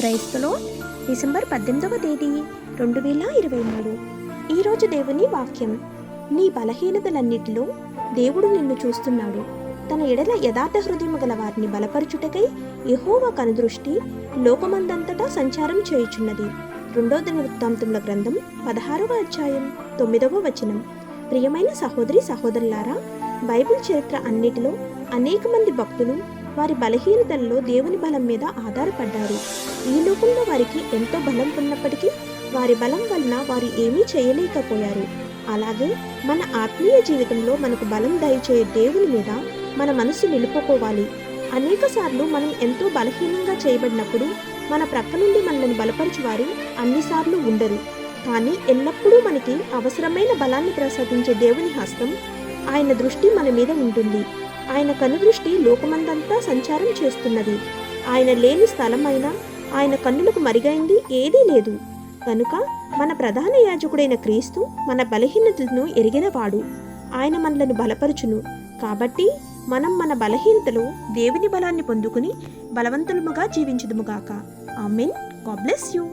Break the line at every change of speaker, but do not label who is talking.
క్రైస్తలో December 18వ తేదీ 2023. ఈరోజు దేవుని వాక్యం. నీ బలహీనతలన్నిటిలో దేవుడు నిన్ను చూస్తున్నాడు. తన ఎడల యథార్థ హృదయము గల వారిని బలపరచుటకై యెహోవా కనుదృష్టి లోకమందంతటా సంచారం చేయుచున్నది. 2వ దినవృత్తాంతముల గ్రంథం 16వ అధ్యాయం 9వ వచనం. ప్రియమైన సహోదరి సహోదరులారా, బైబిల్ చరిత్ర అన్నిటిలో అనేక మంది భక్తులు వారి బలహీనతల్లో దేవుని బలం మీద ఆధారపడ్డారు. ఈ లోకంలో వారికి ఎంతో బలం ఉన్నప్పటికీ వారి బలం వలన వారు ఏమీ చేయలేకపోయారు. అలాగే మన ఆత్మీయ జీవితంలో మనకు బలం దయచేయ దేవుని మీద మన మనసు నిలుపుకోవాలి. అనేక సార్లు మనం ఎంతో బలహీనంగా చేయబడినప్పుడు మన ప్రక్క నుండి మనల్ని బలపరచువారు అన్నిసార్లు ఉండరు. కానీ ఎల్లప్పుడూ మనకి అవసరమైన బలాన్ని ప్రసాదించే దేవుని హస్తం, ఆయన దృష్టి మన మీద ఉంటుంది. ఆయన కనుదృష్టి లోకమందంతా సంచారం చేస్తున్నది. ఆయన లేని స్థలమైనా ఆయన కన్నులకు మరిగైంది ఏదీ లేదు. కనుక మన ప్రధాన యాజకుడైన క్రీస్తు మన బలహీనతలను ఎరిగినవాడు. ఆయన మనలను బలపరచును. కాబట్టి మనం మన బలహీనతలో దేవుని బలాన్ని పొందుకుని బలవంతులముగా జీవించుదుముగాక. ఆమేన్. God bless you.